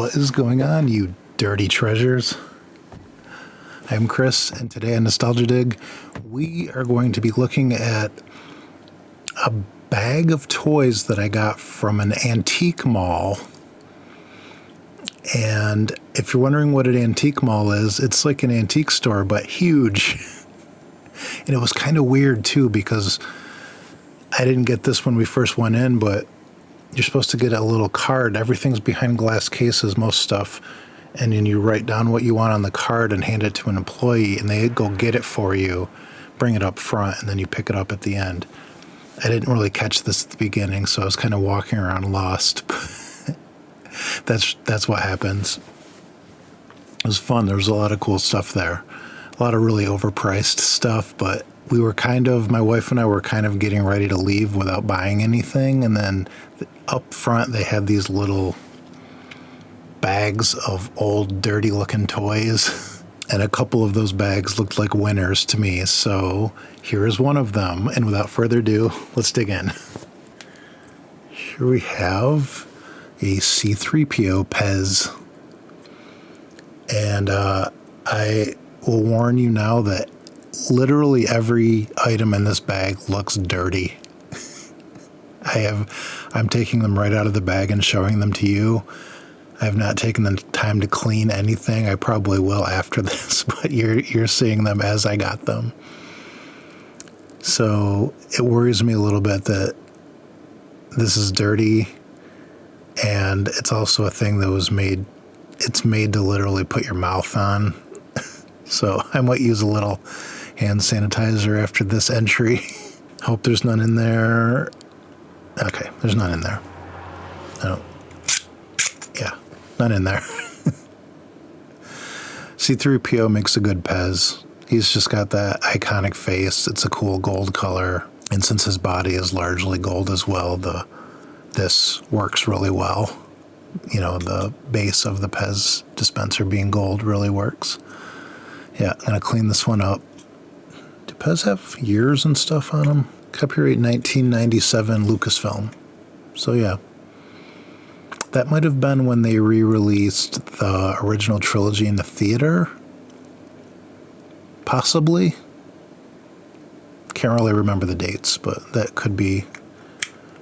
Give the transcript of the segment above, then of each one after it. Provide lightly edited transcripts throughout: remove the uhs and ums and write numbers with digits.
What is going on, you dirty treasures? I'm Chris, and today on Nostalgia Dig, we are going to be looking at a bag of toys that I got from an antique mall. And if you're wondering what an antique mall is, it's like an antique store, but huge. And it was kind of weird, too, because I didn't get this when we first went in, but you're supposed to get a little card. Everything's behind glass cases, most stuff. And then you write down what you want on the card and hand it to an employee, and they go get it for you, bring it up front, and then you pick it up at the end. I didn't really catch this at the beginning, so I was kind of walking around lost. That's what happens. It was fun. There was a lot of cool stuff there. A lot of really overpriced stuff, but my wife and I were kind of getting ready to leave without buying anything, and then up front they had these little bags of old dirty looking toys, and a couple of those bags looked like winners to me, so here is one of them, and without further ado, let's dig in. Here we have a C-3PO Pez, and I will warn you now that literally every item in this bag looks dirty. I'm taking them right out of the bag and showing them to you. I have not taken the time to clean anything. I probably will after this, but you're seeing them as I got them. So it worries me a little bit that this is dirty, and it's also a thing that was made to literally put your mouth on. So I might use a little hand sanitizer after this entry. Hope there's none in there. Okay, there's none in there. No. Yeah, none in there. C-3PO makes a good Pez. He's just got that iconic face. It's a cool gold color. And since his body is largely gold as well, this works really well. You know, the base of the Pez dispenser being gold really works. Yeah, I'm going to clean this one up. Do Pez have years and stuff on them? Copyright 1997 Lucasfilm. So yeah. That might have been when they re-released the original trilogy in the theater. Possibly. Can't really remember the dates, but that could be.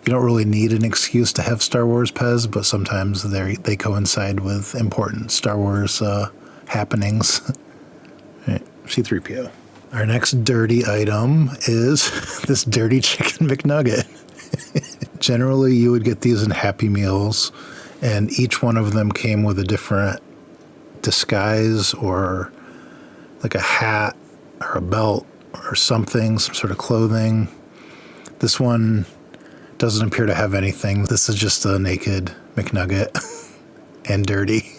You don't really need an excuse to have Star Wars Pez, but sometimes they coincide with important Star Wars happenings. Right. C-3PO. Our next dirty item is this dirty chicken McNugget. Generally, you would get these in Happy Meals, and each one of them came with a different disguise or like a hat or a belt or something, some sort of clothing. This one doesn't appear to have anything. This is just a naked McNugget and dirty.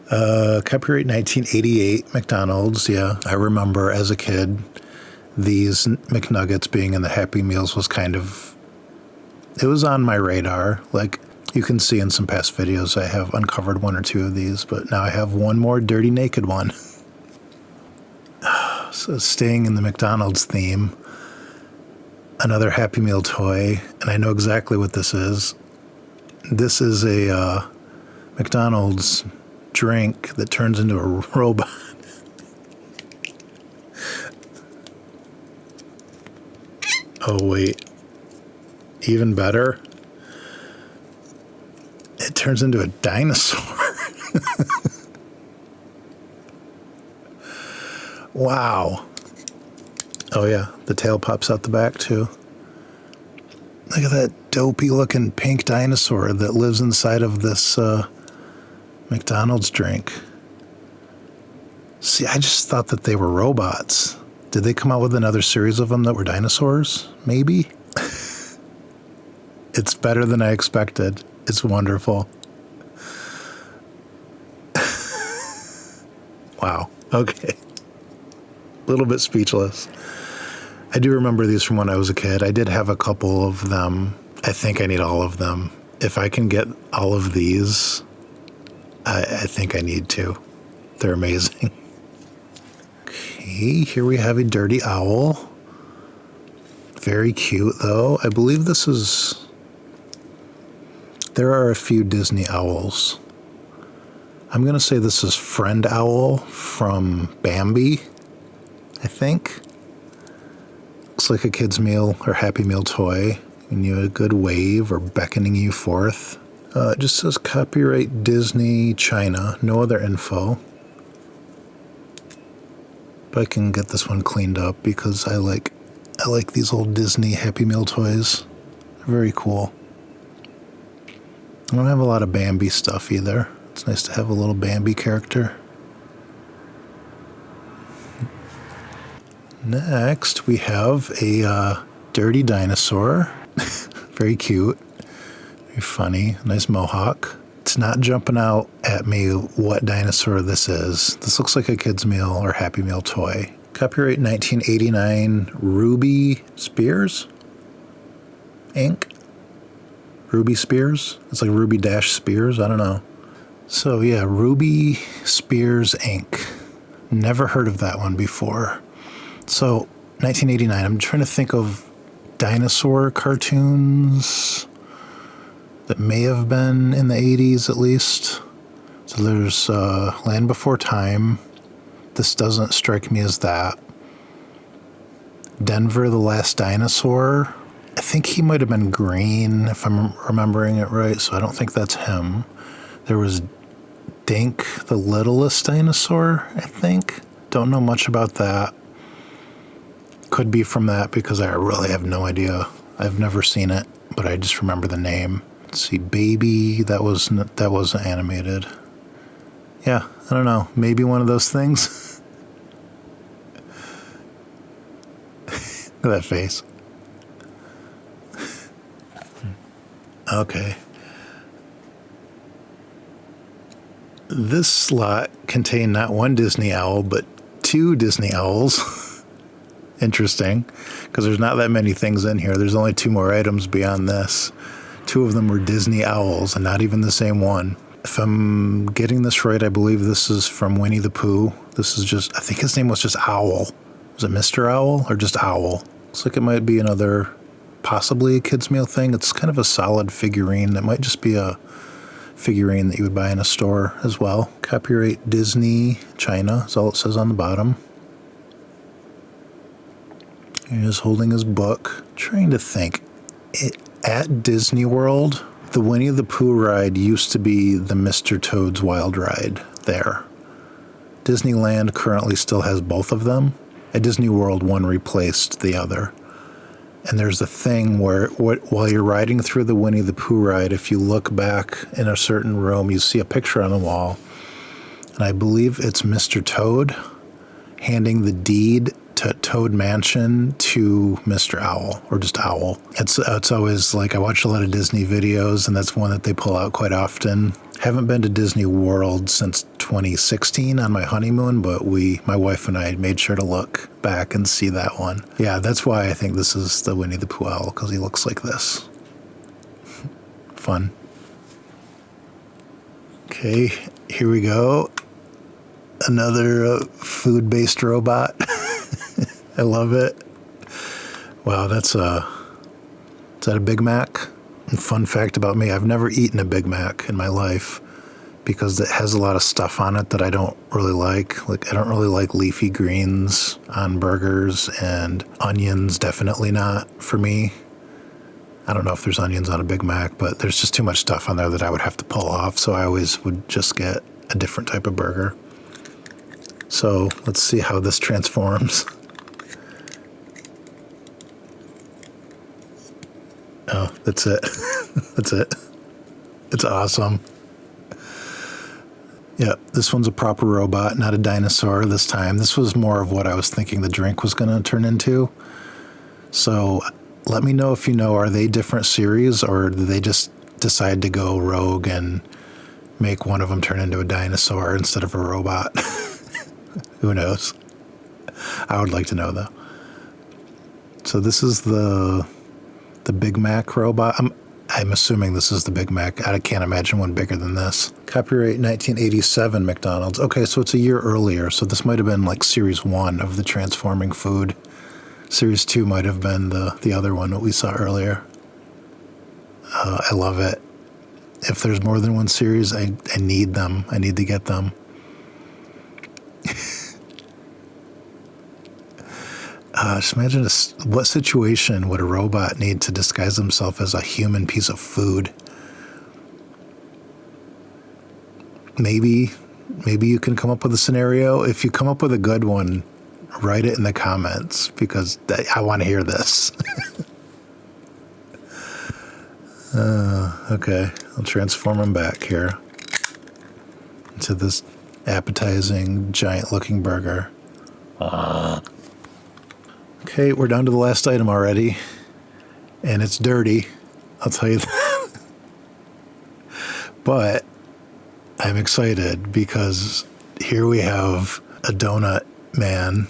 Copyright 1988 McDonald's. Yeah, I remember as a kid, these McNuggets being in the Happy Meals was it was on my radar. Like you can see in some past videos, I have uncovered one or two of these, but now I have one more dirty naked one. So staying in the McDonald's theme, another Happy Meal toy, and I know exactly what this is. This is a McDonald's drink that turns into a robot. Oh, wait. Even better? It turns into a dinosaur. Wow. Oh, yeah. The tail pops out the back, too. Look at that dopey-looking pink dinosaur that lives inside of this McDonald's drink. See, I just thought that they were robots. Did they come out with another series of them that were dinosaurs? Maybe? It's better than I expected. It's wonderful. Wow. Okay. A little bit speechless. I do remember these from when I was a kid. I did have a couple of them. I think I need all of them. If I can get all of these, I think I need to. They're amazing. Okay, here we have a dirty owl. Very cute, though. I believe this is There are a few Disney owls. I'm going to say this is Friend Owl from Bambi, I think. Looks like a kid's meal or Happy Meal toy. And you a good wave or beckoning you forth. It just says copyright Disney China. No other info. But I can get this one cleaned up because I like these old Disney Happy Meal toys. They're very cool. I don't have a lot of Bambi stuff either. It's nice to have a little Bambi character. Next, we have a dirty dinosaur. Very cute. Very funny. Nice mohawk. It's not jumping out at me what dinosaur this is. This looks like a kid's meal or Happy Meal toy. Copyright 1989 Ruby Spears Inc. Ruby Spears? It's like Ruby Dash Spears? I don't know. So yeah, Ruby Spears Inc. Never heard of that one before. So 1989, I'm trying to think of dinosaur cartoons that may have been in the 80s at least. So there's Land Before Time. This doesn't strike me as that. Denver the Last Dinosaur. I think he might have been green if I'm remembering it right, so I don't think that's him. There was Dink the Littlest Dinosaur, I think. Don't know much about that. Could be from that because I really have no idea. I've never seen it, but I just remember the name. Let's see, Baby, that wasn't animated. Yeah, I don't know. Maybe one of those things. Look at that face. Okay. This slot contained not one Disney owl, but two Disney owls. Interesting, because there's not that many things in here. There's only two more items beyond this. Two of them were Disney owls, and not even the same one. If I'm getting this right, I believe this is from Winnie the Pooh. This is just, I think his name was just Owl. Was it Mr. Owl or just Owl? Looks like it might be another, possibly a kid's meal thing. It's kind of a solid figurine. It might just be a figurine that you would buy in a store as well. Copyright Disney China is all it says on the bottom. He's holding his book. Trying to think. At Disney World, the Winnie the Pooh ride used to be the Mr. Toad's Wild Ride there. Disneyland currently still has both of them. At Disney World, one replaced the other. And there's a thing where while you're riding through the Winnie the Pooh ride, if you look back in a certain room, you see a picture on the wall. And I believe it's Mr. Toad handing the deed to Toad Mansion to Mr. Owl, or just Owl. It's always like, I watch a lot of Disney videos, and that's one that they pull out quite often. Haven't been to Disney World since 2016 on my honeymoon, but my wife and I made sure to look back and see that one. Yeah, that's why I think this is the Winnie the Pooh owl, because he looks like this. Fun. Okay, here we go. Another food-based robot. I love it. Wow, is that a Big Mac? And fun fact about me, I've never eaten a Big Mac in my life because it has a lot of stuff on it that I don't really like. Like, I don't really like leafy greens on burgers, and onions, definitely not for me. I don't know if there's onions on a Big Mac, but there's just too much stuff on there that I would have to pull off, so I always would just get a different type of burger. So let's see how this transforms. Oh, that's it. That's it. It's awesome. Yeah, this one's a proper robot, not a dinosaur this time. This was more of what I was thinking the drink was going to turn into. So let me know if you know, are they different series, or do they just decide to go rogue and make one of them turn into a dinosaur instead of a robot? Who knows? I would like to know, though. So this is the Big Mac robot. I'm assuming this is the Big Mac. I can't imagine one bigger than this. Copyright 1987 McDonald's. Okay, so it's a year earlier. So this might have been like Series 1 of the transforming food. Series 2 might have been the other one that we saw earlier. I love it. if there's more than one series, I need them. I need to get them. Just imagine what situation would a robot need to disguise himself as a human piece of food? Maybe you can come up with a scenario. If you come up with a good one, write it in the comments, because I want to hear this. Okay, I'll transform him back here into this appetizing, giant-looking burger. Okay, we're down to the last item already, and it's dirty. I'll tell you that. But I'm excited because here we have a donut man,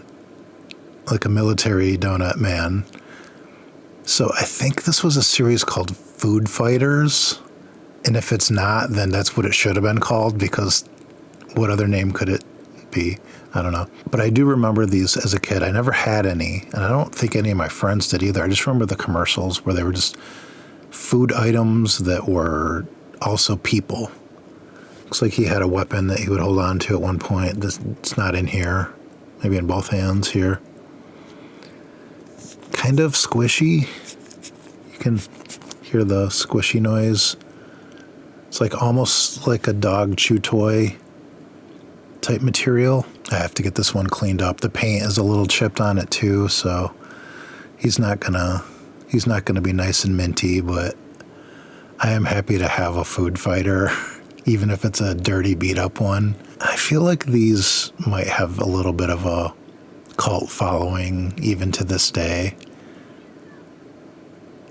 like a military donut man. So I think this was a series called Food Fighters. And if it's not, then that's what it should have been called, because what other name could it be? I don't know. But I do remember these as a kid. I never had any, and I don't think any of my friends did either. I just remember the commercials where they were just food items that were also people. Looks like he had a weapon that he would hold on to at one point. It's not in here. Maybe in both hands here. Kind of squishy. You can hear the squishy noise. It's like almost like a dog chew toy type material. I have to get this one cleaned up. The paint is a little chipped on it too, so he's not gonna be nice and minty, but I am happy to have a food fighter, even if it's a dirty, beat up one. I feel like these might have a little bit of a cult following even to this day.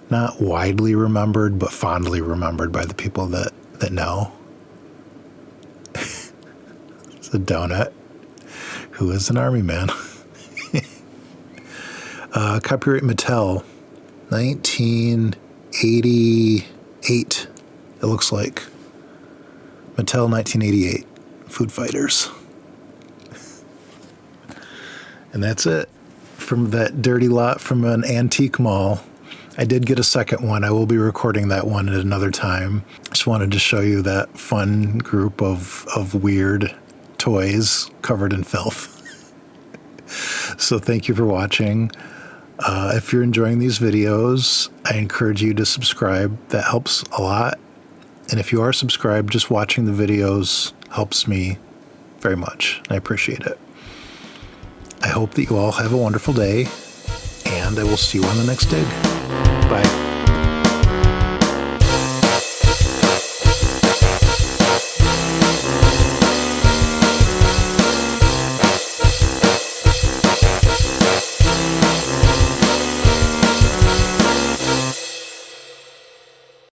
Not widely remembered, but fondly remembered by the people that know. It's a donut who is an army man. Copyright Mattel, 1988, it looks like. Mattel 1988, Food Fighters. And that's it from that dirty lot from an antique mall. I did get a second one. I will be recording that one at another time. Just wanted to show you that fun group of weird toys covered in filth. So thank you for watching. If you're enjoying these videos, I encourage you to subscribe. That helps a lot. And if you are subscribed, just watching the videos helps me very much. I appreciate it. I hope that you all have a wonderful day, and I will see you on the next dig. Bye.